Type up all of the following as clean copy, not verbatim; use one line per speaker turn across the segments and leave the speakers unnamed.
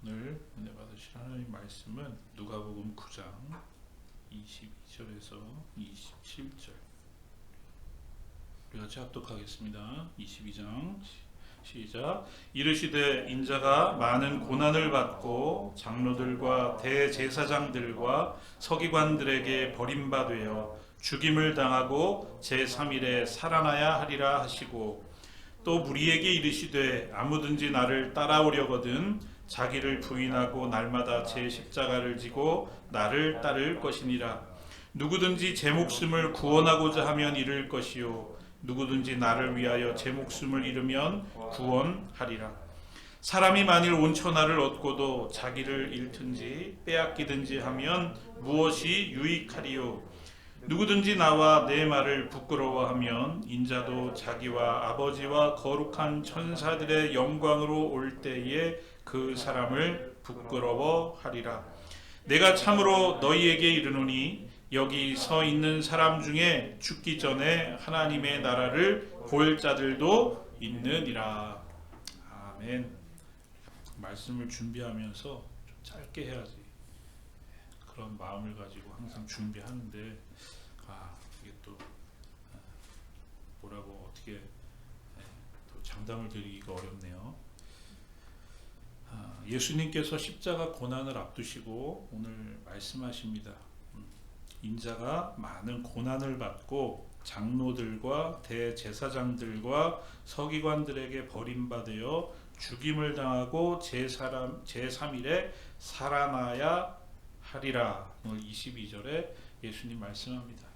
오늘 은혜 받으실 하나님 말씀은 누가복음 9장 22절에서 27절 우리 같이 합독하겠습니다. 22장 시작. 이르시되 인자가 많은 고난을 받고 장로들과 대제사장들과 서기관들에게 버림받되어 죽임을 당하고 제3일에 살아나야 하리라 하시고, 또 무리에게 이르시되 아무든지 나를 따라오려거든 자기를 부인하고 날마다 제 십자가를 지고 나를 따를 것이니라. 누구든지 제 목숨을 구원하고자 하면 잃을 것이요 누구든지 나를 위하여 제 목숨을 잃으면 구원하리라. 사람이 만일 온 천하를 얻고도 자기를 잃든지 빼앗기든지 하면 무엇이 유익하리요? 누구든지 나와 내 말을 부끄러워하면 인자도 자기와 아버지와 거룩한 천사들의 영광으로 올 때에 그 사람을 부끄러워하리라. 내가 참으로 너희에게 이르노니 여기 서 있는 사람 중에 죽기 전에 하나님의 나라를 볼 자들도 있느니라. 아멘. 말씀을 준비하면서 좀 짧게 해야지 그런 마음을 가지고 항상 준비하는데 이게 또 뭐라고 어떻게 또 장담을 드리기가 어렵네요. 예수님께서 십자가 고난을 앞두시고 오늘 말씀하십니다. 인자가 많은 고난을 받고 장로들과 대제사장들과 서기관들에게 버림받아 죽임을 당하고 제3일에 살아나야 하리라. 오늘 22절에 예수님 말씀합니다.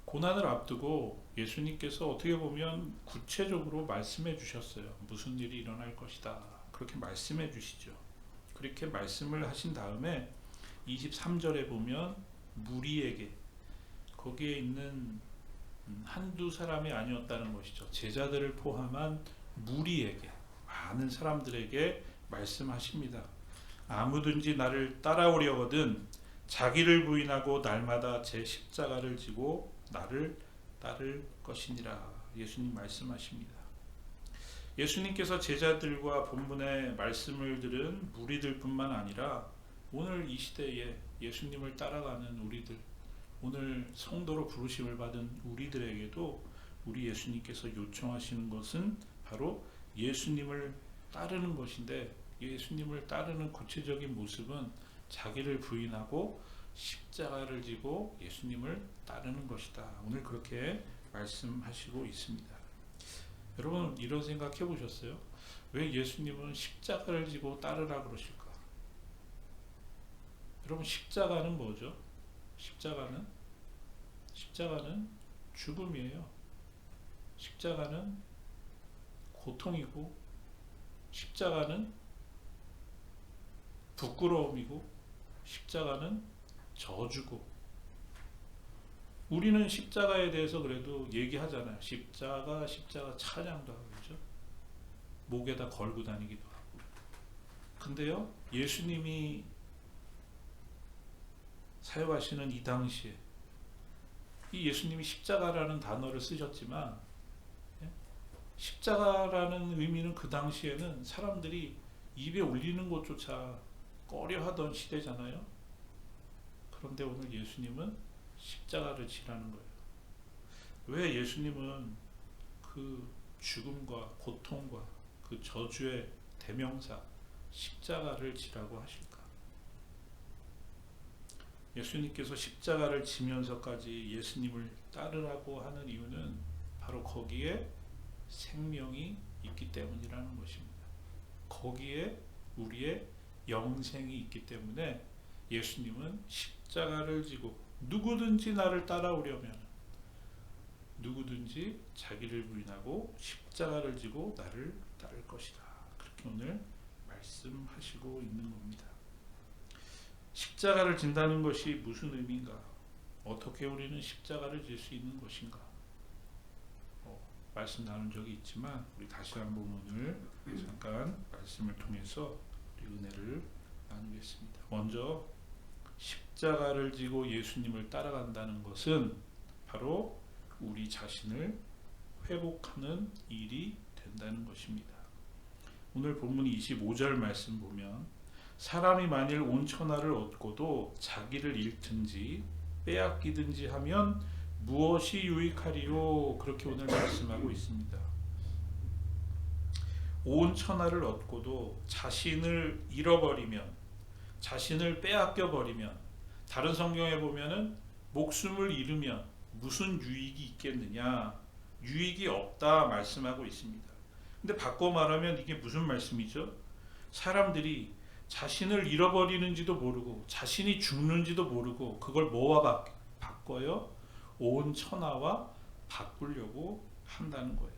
고난을 앞두고 예수님께서 어떻게 보면 구체적으로 말씀해 주셨어요. 무슨 일이 일어날 것이다. 그렇게 말씀해 주시죠. 그렇게 말씀을 하신 다음에 23절에 보면 무리에게, 거기에 있는 한두 사람이 아니었다는 것이죠. 제자들을 포함한 무리에게, 많은 사람들에게 말씀하십니다. 아무든지 나를 따라오려거든 자기를 부인하고 날마다 제 십자가를 지고 나를 따를 것이니라. 예수님 말씀하십니다. 예수님께서 제자들과 본문의 말씀을 들은 무리들 뿐만 아니라 오늘 이 시대에 예수님을 따라가는 우리들, 오늘 성도로 부르심을 받은 우리들에게도 우리 예수님께서 요청하시는 것은 바로 예수님을 따르는 것인데, 예수님을 따르는 구체적인 모습은 자기를 부인하고 십자가를 지고 예수님을 따르는 것이다. 오늘 그렇게 말씀하시고 있습니다. 여러분, 이런 생각 해보셨어요? 왜 예수님은 십자가를 지고 따르라 그러실까? 여러분, 십자가는 뭐죠? 십자가는 죽음이에요. 십자가는 고통이고, 십자가는 부끄러움이고, 십자가는 저주고. 우리는 십자가에 대해서 그래도 얘기하잖아요. 십자가 찬양도 하고, 그렇죠? 목에다 걸고 다니기도 하고. 근데요, 예수님이 사역하시는 이 당시에 이 예수님이 십자가라는 단어를 쓰셨지만, 십자가라는 의미는 그 당시에는 사람들이 입에 올리는 것조차 꺼려하던 시대잖아요. 그런데 오늘 예수님은 십자가를 지라는 거예요. 왜 예수님은 그 죽음과 고통과 그 저주의 대명사 십자가를 지라고 하실까? 예수님께서 십자가를 지면서까지 예수님을 따르라고 하는 이유는 바로 거기에 생명이 있기 때문이라는 것입니다. 거기에 우리의 영생이 있기 때문에 예수님은 십자가를 지고, 누구든지 나를 따라오려면 누구든지 자기를 부인하고 십자가를 지고 나를 따를 것이다. 그렇게 오늘 말씀하시고 있는 겁니다. 십자가를 진다는 것이 무슨 의미인가? 어떻게 우리는 십자가를 질 수 있는 것인가? 말씀 나눈 적이 있지만 우리 다시 한번 오늘 잠깐 말씀을 통해서 우리 은혜를 나누겠습니다. 먼저 십자가를 지고 예수님을 따라간다는 것은 바로 우리 자신을 회복하는 일이 된다는 것입니다. 오늘 본문 25절 말씀 보면 사람이 만일 온 천하를 얻고도 자기를 잃든지 빼앗기든지 하면 무엇이 유익하리요? 그렇게 오늘 말씀하고 있습니다. 온 천하를 얻고도 자신을 잃어버리면, 자신을 빼앗겨 버리면, 다른 성경에 보면은 목숨을 잃으면 무슨 유익이 있겠느냐? 유익이 없다 말씀하고 있습니다. 근데 바꿔 말하면 이게 무슨 말씀이죠? 사람들이 자신을 잃어버리는지도 모르고 자신이 죽는지도 모르고 그걸 뭐와 바꿔요? 온 천하와 바꾸려고 한다는 거예요.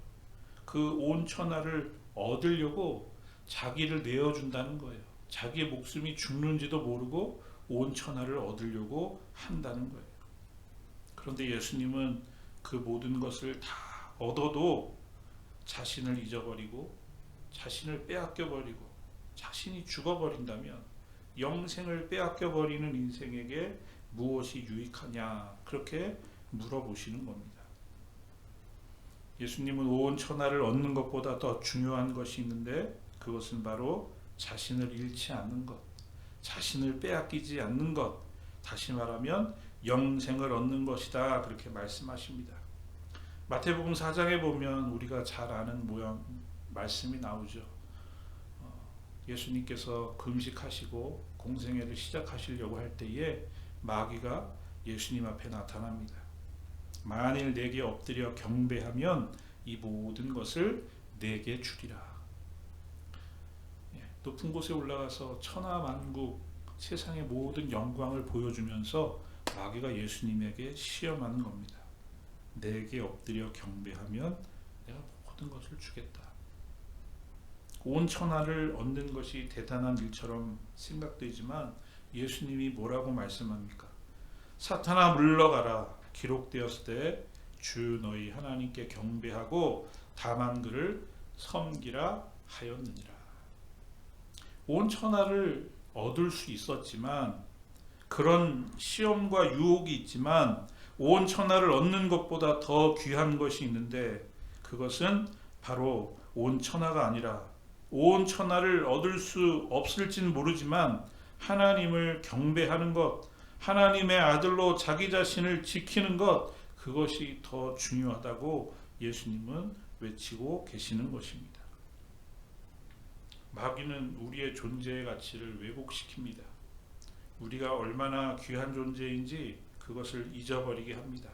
그 온 천하를 얻으려고 자기를 내어준다는 거예요. 자기의 목숨이 죽는지도 모르고 온 천하를 얻으려고 한다는 거예요. 그런데 예수님은 그 모든 것을 다 얻어도 자신을 잊어버리고 자신을 빼앗겨버리고 자신이 죽어버린다면 영생을 빼앗겨버리는 인생에게 무엇이 유익하냐, 그렇게 물어보시는 겁니다. 예수님은 온 천하를 얻는 것보다 더 중요한 것이 있는데 그것은 바로 자신을 잃지 않는 것, 자신을 빼앗기지 않는 것, 다시 말하면 영생을 얻는 것이다, 그렇게 말씀하십니다. 마태복음 4장에 보면 우리가 잘 아는 말씀이 나오죠. 예수님께서 금식하시고 공생애를 시작하시려고 할 때에 마귀가 예수님 앞에 나타납니다. 만일 내게 엎드려 경배하면 이 모든 것을 내게 주리라. 높은 곳에 올라가서 천하만국 세상의 모든 영광을 보여주면서 마귀가 예수님에게 시험하는 겁니다. 내게 엎드려 경배하면 내가 모든 것을 주겠다. 온 천하를 얻는 것이 대단한 일처럼 생각되지만 예수님이 뭐라고 말씀합니까? 사탄아 물러가라. 기록되었을 때 주 너희 하나님께 경배하고 다만 그를 섬기라 하였느니라. 온 천하를 얻을 수 있었지만, 그런 시험과 유혹이 있지만 온 천하를 얻는 것보다 더 귀한 것이 있는데 그것은 바로 온 천하가 아니라 온 천하를 얻을 수 없을지는 모르지만 하나님을 경배하는 것, 하나님의 아들로 자기 자신을 지키는 것, 그것이 더 중요하다고 예수님은 외치고 계시는 것입니다. 마귀는 우리의 존재의 가치를 왜곡시킵니다. 우리가 얼마나 귀한 존재인지 그것을 잊어버리게 합니다.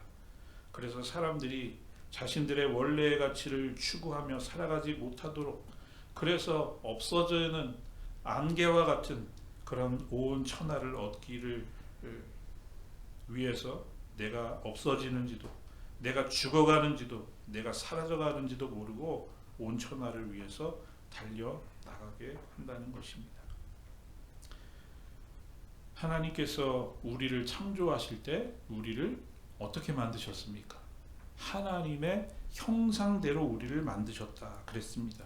그래서 사람들이 자신들의 원래의 가치를 추구하며 살아가지 못하도록, 그래서 없어지는 안개와 같은 그런 온 천하를 얻기를 위해서 내가 없어지는지도, 내가 죽어가는지도, 내가 사라져가는지도 모르고 온 천하를 위해서 달려나가게 한다는 것입니다. 하나님께서 우리를 창조하실 때 우리를 어떻게 만드셨습니까? 하나님의 형상대로 우리를 만드셨다 그랬습니다.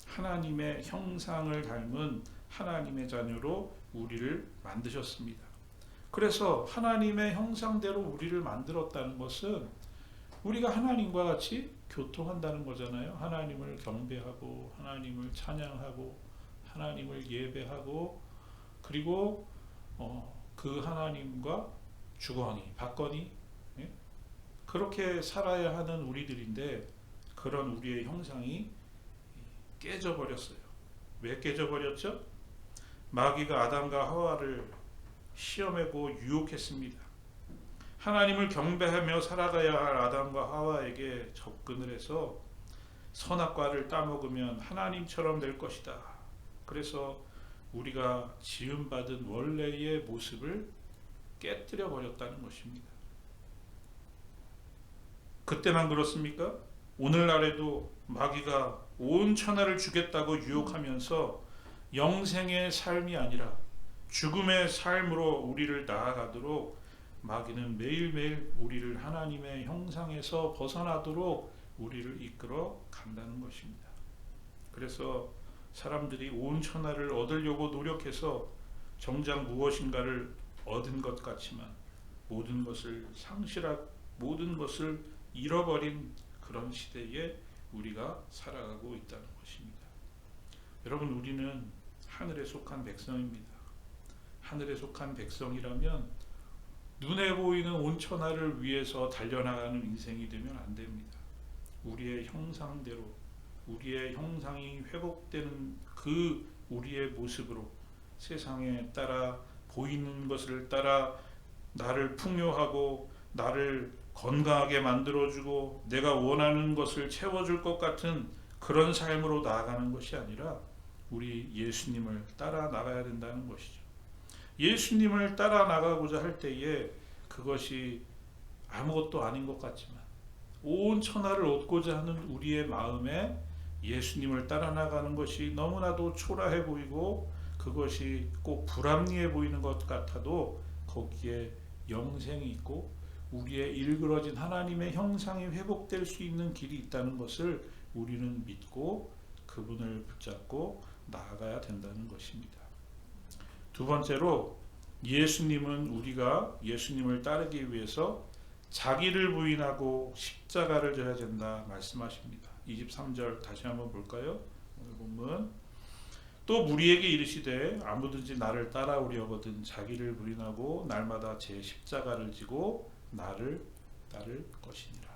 하나님의 형상을 닮은 하나님의 자녀로 우리를 만드셨습니다. 그래서 하나님의 형상대로 우리를 만들었다는 것은 우리가 하나님과 같이 교통한다는 거잖아요. 하나님을 경배하고 하나님을 찬양하고 하나님을 예배하고, 그리고 그 하나님과 주거니 받거니 그렇게 살아야 하는 우리들인데, 그런 우리의 형상이 깨져버렸어요. 왜 깨져버렸죠? 마귀가 아담과 하와를 시험하고 유혹했습니다. 하나님을 경배하며 살아가야 할 아담과 하와에게 접근을 해서 선악과를 따먹으면 하나님처럼 될 것이다. 그래서 우리가 지음받은 원래의 모습을 깨뜨려 버렸다는 것입니다. 그때만 그렇습니까? 오늘날에도 마귀가 온 천하를 주겠다고 유혹하면서 영생의 삶이 아니라 죽음의 삶으로 우리를 나아가도록 마귀는 매일매일 우리를 하나님의 형상에서 벗어나도록 우리를 이끌어 간다는 것입니다. 그래서 사람들이 온 천하를 얻으려고 노력해서 정작 무엇인가를 얻은 것 같지만 모든 것을 모든 것을 잃어버린 그런 시대에 우리가 살아가고 있다는 것입니다. 여러분, 우리는 하늘에 속한 백성입니다. 하늘에 속한 백성이라면 눈에 보이는 온천하를 위해서 달려나가는 인생이 되면 안 됩니다. 우리의 형상대로, 우리의 형상이 회복되는 그 우리의 모습으로 세상에 따라 보이는 것을 따라 나를 풍요하고 나를 건강하게 만들어주고 내가 원하는 것을 채워줄 것 같은 그런 삶으로 나아가는 것이 아니라 우리 예수님을 따라 나가야 된다는 것이죠. 예수님을 따라 나가고자 할 때에 그것이 아무것도 아닌 것 같지만 온 천하를 얻고자 하는 우리의 마음에 예수님을 따라 나가는 것이 너무나도 초라해 보이고 그것이 꼭 불합리해 보이는 것 같아도 거기에 영생이 있고 우리의 일그러진 하나님의 형상이 회복될 수 있는 길이 있다는 것을 우리는 믿고 그분을 붙잡고 나아가야 된다는 것입니다. 두 번째로, 예수님은 우리가 예수님을 따르기 위해서 자기를 부인하고 십자가를 져야 된다 말씀하십니다. 23절 다시 한번 볼까요? 오늘 본문, 또 무리에게 이르시되 아무든지 나를 따라오려거든 자기를 부인하고 날마다 제 십자가를 지고 나를 따를 것이니라.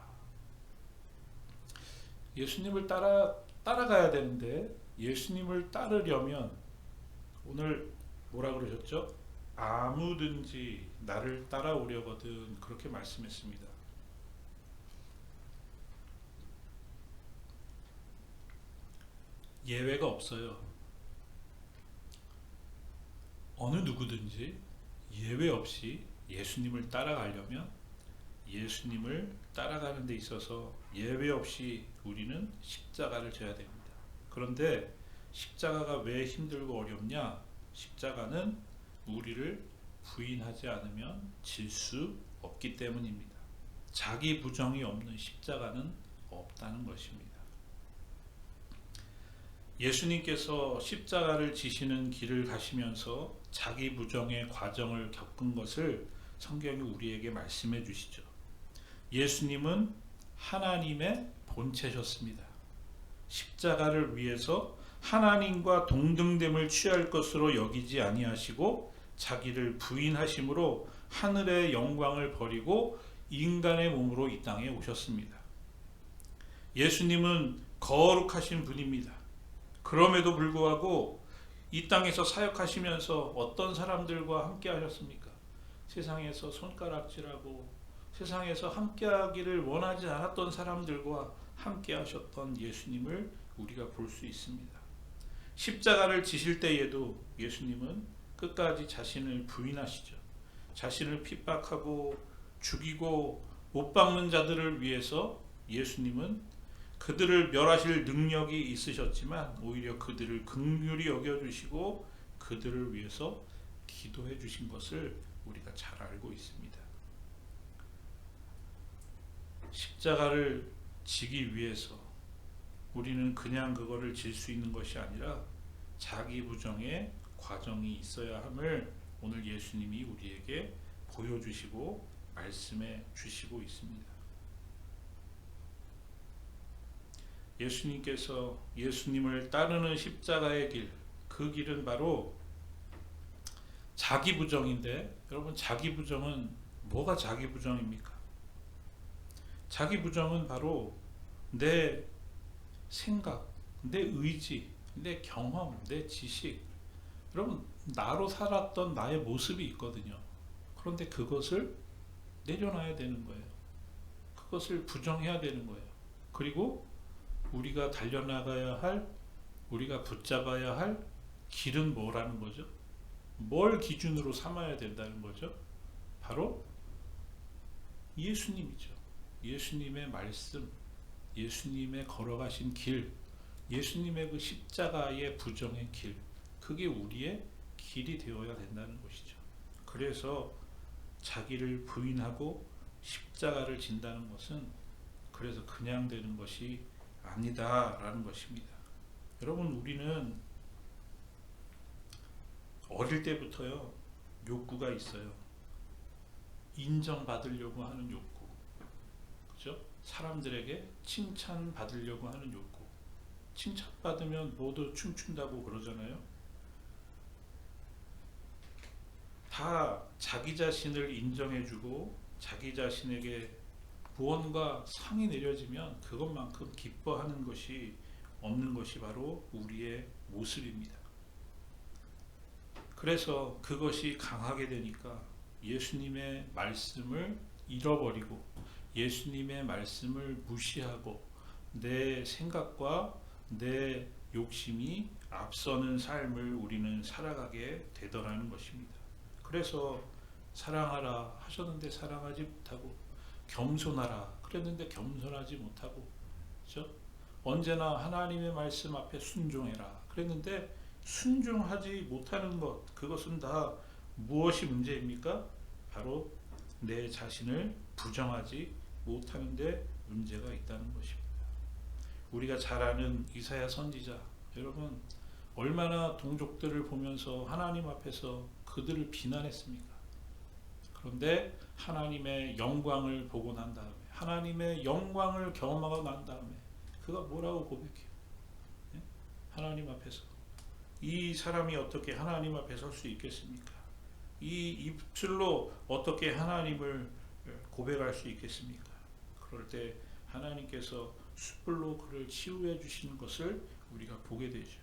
예수님을 따라가야 되는데 예수님을 따르려면 오늘 뭐라 그러셨죠? 아무든지 나를 따라오려거든 그렇게 말씀했습니다. 예외가 없어요. 어느 누구든지 예외 없이 예수님을 따라가려면 예수님을 따라가는 데 있어서 예외 없이 우리는 십자가를 져야 됩니다. 그런데 십자가가 왜 힘들고 어렵냐? 십자가는 우리를 부인하지 않으면 질 수 없기 때문입니다. 자기 부정이 없는 십자가는 없다는 것입니다. 예수님께서 십자가를 지시는 길을 가시면서 자기 부정의 과정을 겪은 것을 성경이 우리에게 말씀해 주시죠. 예수님은 하나님의 본체셨습니다. 십자가를 위해서 하나님과 동등됨을 취할 것으로 여기지 아니하시고 자기를 부인하심으로 하늘의 영광을 버리고 인간의 몸으로 이 땅에 오셨습니다. 예수님은 거룩하신 분입니다. 그럼에도 불구하고 이 땅에서 사역하시면서 어떤 사람들과 함께 하셨습니까? 세상에서 손가락질하고 세상에서 함께하기를 원하지 않았던 사람들과 함께 하셨던 예수님을 우리가 볼 수 있습니다. 십자가를 지실 때에도 예수님은 끝까지 자신을 부인하시죠. 자신을 핍박하고 죽이고 못 박는 자들을 위해서 예수님은 그들을 멸하실 능력이 있으셨지만 오히려 그들을 긍휼히 여겨주시고 그들을 위해서 기도해 주신 것을 우리가 잘 알고 있습니다. 십자가를 지기 위해서 우리는 그냥 그거를 질 수 있는 것이 아니라 자기 부정의 과정이 있어야 함을 오늘 예수님이 우리에게 보여주시고 말씀해 주시고 있습니다. 예수님께서 예수님을 따르는 십자가의 길, 그 길은 바로 자기 부정인데, 여러분, 자기 부정은 뭐가 자기 부정입니까? 자기 부정은 바로 내 생각, 내 의지, 내 경험, 내 지식, 여러분, 나로 살았던 나의 모습이 있거든요. 그런데 그것을 내려놔야 되는 거예요. 그것을 부정해야 되는 거예요. 그리고 우리가 달려나가야 할, 우리가 붙잡아야 할 길은 뭐라는 거죠? 뭘 기준으로 삼아야 된다는 거죠? 바로 예수님이죠. 예수님의 말씀, 예수님의 걸어가신 길, 예수님의 그 십자가의 부정의 길, 그게 우리의 길이 되어야 된다는 것이죠. 그래서 자기를 부인하고 십자가를 진다는 것은 그래서 그냥 되는 것이 아니다라는 것입니다. 여러분, 우리는 어릴 때부터요 욕구가 있어요. 인정받으려고 하는 욕구, 그죠? 사람들에게 칭찬받으려고 하는 욕구. 칭찬받으면 모두 춤춘다고 그러잖아요. 다 자기 자신을 인정해주고 자기 자신에게 무언가 상이 내려지면 그것만큼 기뻐하는 것이 없는 것이 바로 우리의 모습입니다. 그래서 그것이 강하게 되니까 예수님의 말씀을 잃어버리고 예수님의 말씀을 무시하고 내 생각과 내 욕심이 앞서는 삶을 우리는 살아가게 되더라는 것입니다. 그래서 사랑하라 하셨는데 사랑하지 못하고, 겸손하라 그랬는데 겸손하지 못하고, 그렇죠? 언제나 하나님의 말씀 앞에 순종해라 그랬는데 순종하지 못하는 것, 그것은 다 무엇이 문제입니까? 바로 내 자신을 부정하지 못하는 데 문제가 있다는 것입니다. 우리가 잘 아는 이사야 선지자, 여러분 얼마나 동족들을 보면서 하나님 앞에서 그들을 비난했습니까? 그런데 하나님의 영광을 보고 난 다음에, 하나님의 영광을 경험하고 난 다음에 그가 뭐라고 고백해요? 하나님 앞에서 이 사람이 어떻게 하나님 앞에 설 수 있겠습니까? 이 입술로 어떻게 하나님을 고백할 수 있겠습니까? 그럴 때 하나님께서 숯불로 그를 치유해 주시는 것을 우리가 보게 되죠.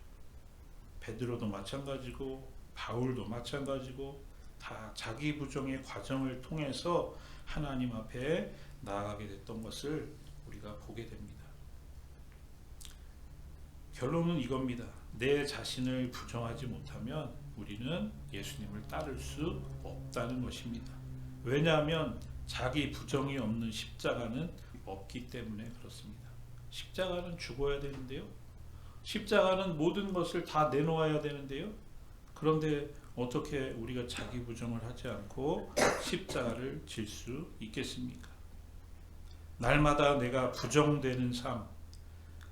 베드로도 마찬가지고 바울도 마찬가지고 다 자기 부정의 과정을 통해서 하나님 앞에 나아가게 됐던 것을 우리가 보게 됩니다. 결론은 이겁니다. 내 자신을 부정하지 못하면 우리는 예수님을 따를 수 없다는 것입니다. 왜냐하면 자기 부정이 없는 십자가는 없기 때문에 그렇습니다. 십자가는 죽어야 되는데요. 십자가는 모든 것을 다 내놓아야 되는데요. 그런데 어떻게 우리가 자기 부정을 하지 않고 십자가를 질 수 있겠습니까? 날마다 내가 부정되는 삶,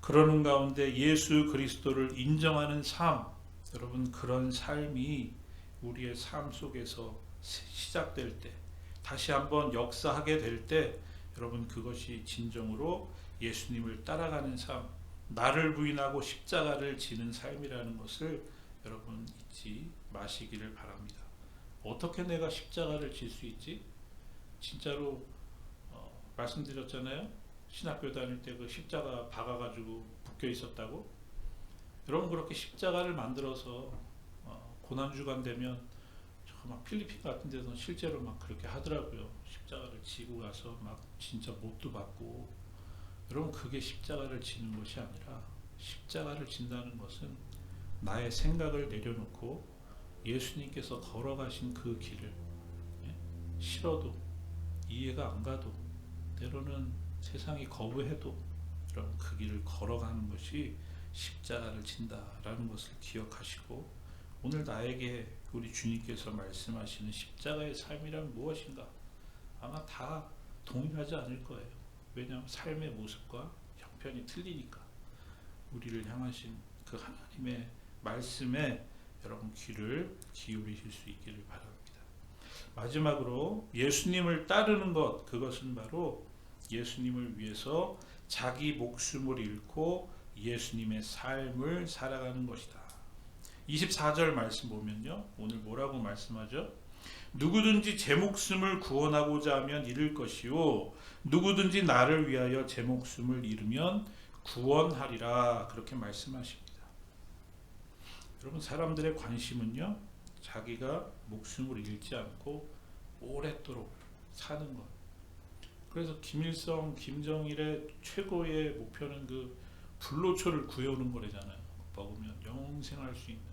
그러는 가운데 예수 그리스도를 인정하는 삶, 여러분 그런 삶이 우리의 삶 속에서 시작될 때, 다시 한번 역사하게 될 때, 여러분 그것이 진정으로 예수님을 따라가는 삶, 나를 부인하고 십자가를 지는 삶이라는 것을 여러분 잊지 마시기를 바랍니다. 어떻게 내가 십자가를 질 수 있지? 진짜로 말씀드렸잖아요. 신학교 다닐 때 그 십자가 박아가지고 묶여 있었다고. 여러분 그렇게 십자가를 만들어서 고난주간 되면 막 필리핀 같은 데서 실제로 막 그렇게 하더라고요. 십자가를 지고 가서 막 진짜 못도 받고. 여러분 그게 십자가를 지는 것이 아니라, 십자가를 진다는 것은 나의 생각을 내려놓고 예수님께서 걸어가신 그 길을, 싫어도 이해가 안 가도 때로는 세상이 거부해도 여러분 그 길을 걸어가는 것이 십자가를 진다라는 것을 기억하시고, 오늘 나에게 우리 주님께서 말씀하시는 십자가의 삶이란 무엇인가? 아마 다 동일하지 않을 거예요. 왜냐하면 삶의 모습과 형편이 틀리니까. 우리를 향하신 그 하나님의 말씀에 여러분 귀를 기울이실 수 있기를 바랍니다. 마지막으로 예수님을 따르는 것, 그것은 바로 예수님을 위해서 자기 목숨을 잃고 예수님의 삶을 살아가는 것이다. 24절 말씀 보면요, 오늘 뭐라고 말씀하죠? 누구든지 제 목숨을 구원하고자 하면 잃을 것이요 누구든지 나를 위하여 제 목숨을 잃으면 구원하리라, 그렇게 말씀하십니다. 여러분 사람들의 관심은요, 자기가 목숨을 잃지 않고 오랫도록 사는 것. 그래서 김일성, 김정일의 최고의 목표는 그 불로초를 구해오는 거래잖아요. 먹으면 영생할 수 있는.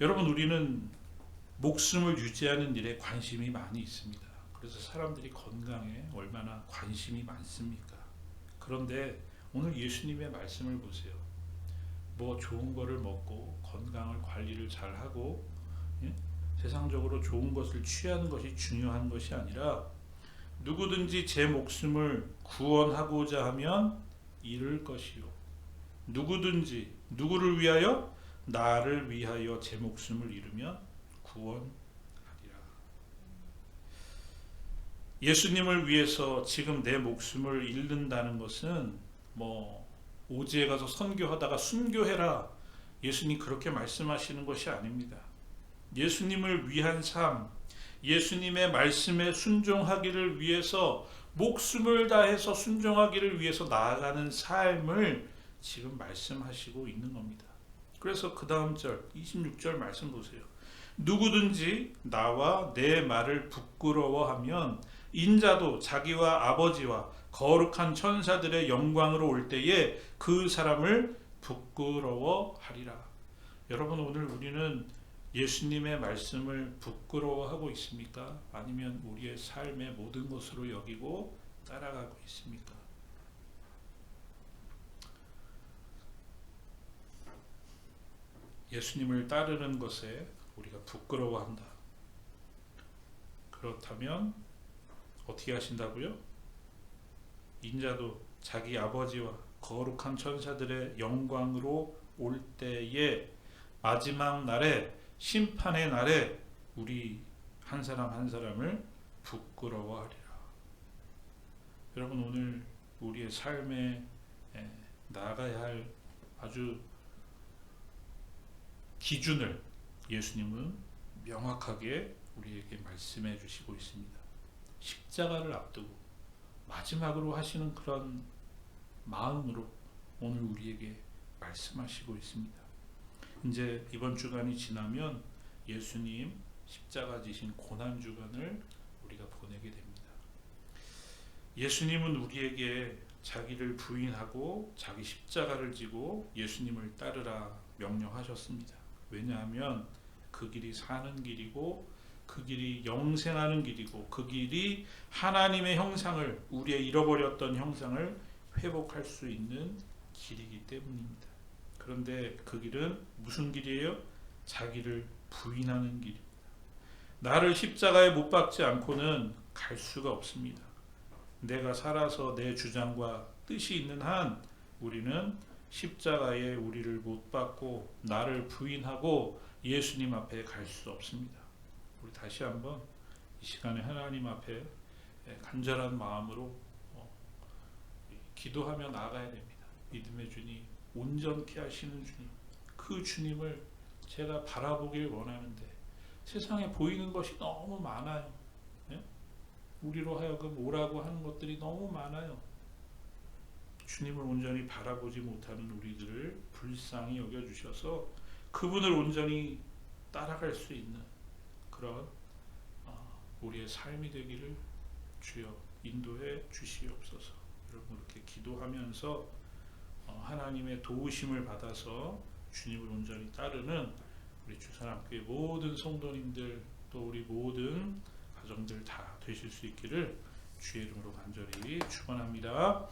여러분 우리는 목숨을 유지하는 일에 관심이 많이 있습니다. 그래서 사람들이 건강에 얼마나 관심이 많습니까? 그런데 오늘 예수님의 말씀을 보세요. 뭐 좋은 거를 먹고 건강을 관리를 잘하고, 세상적으로 좋은 것을 취하는 것이 중요한 것이 아니라, 누구든지 제 목숨을 구원하고자 하면 잃을 것이요 누구든지 누구를 위하여? 나를 위하여 제 목숨을 잃으면 구원하리라. 예수님을 위해서 지금 내 목숨을 잃는다는 것은 뭐 오지에 가서 선교하다가 순교해라, 예수님 그렇게 말씀하시는 것이 아닙니다. 예수님을 위한 삶, 예수님의 말씀에 순종하기를 위해서 목숨을 다해서 순종하기를 위해서 나아가는 삶을 지금 말씀하시고 있는 겁니다. 그래서 그 다음 절 26절 말씀 보세요. 누구든지 나와 내 말을 부끄러워하면 인자도 자기와 아버지와 거룩한 천사들의 영광으로 올 때에 그 사람을 부끄러워하리라. 여러분, 오늘 우리는 예수님의 말씀을 부끄러워하고 있습니까? 아니면 우리의 삶의 모든 것으로 여기고 따라가고 있습니까? 예수님을 따르는 것에 우리가 부끄러워한다. 그렇다면 어떻게 하신다고요? 인자도 자기 아버지와 거룩한 천사들의 영광으로 올 때에, 마지막 날에, 심판의 날에 우리 한 사람 한 사람을 부끄러워하리라. 여러분, 오늘 우리의 삶에 나아가야 할 아주 기준을 예수님은 명확하게 우리에게 말씀해 주시고 있습니다. 십자가를 앞두고 마지막으로 하시는 그런 마음으로 오늘 우리에게 말씀하시고 있습니다. 이제 이번 주간이 지나면 예수님 십자가 지신 고난 주간을 우리가 보내게 됩니다. 예수님은 우리에게 자기를 부인하고 자기 십자가를 지고 예수님을 따르라 명령하셨습니다. 왜냐하면 그 길이 사는 길이고 그 길이 영생하는 길이고 그 길이 하나님의 형상을, 우리의 잃어버렸던 형상을 회복할 수 있는 길이기 때문입니다. 그런데 그 길은 무슨 길이에요? 자기를 부인하는 길입니다. 나를 십자가에 못 박지 않고는 갈 수가 없습니다. 내가 살아서 내 주장과 뜻이 있는 한 우리는 십자가에 우리를 못 박고 나를 부인하고 예수님 앞에 갈 수 없습니다. 우리 다시 한번 이 시간에 하나님 앞에 간절한 마음으로 기도하며 나아가야 됩니다. 믿음의 주님, 온전케 하시는 주님, 그 주님을 제가 바라보길 원하는데 세상에 보이는 것이 너무 많아요. 우리로 하여금 오라고 하는 것들이 너무 많아요. 주님을 온전히 바라보지 못하는 우리들을 불쌍히 여겨주셔서 그분을 온전히 따라갈 수 있는 그런 우리의 삶이 되기를 주여 인도해 주시옵소서. 여러분, 이렇게 기도하면서 하나님의 도우심을 받아서 주님을 온전히 따르는 우리 주사랑교회 모든 성도님들, 또 우리 모든 가정들 다 되실 수 있기를 주의 이름으로 간절히 축원합니다.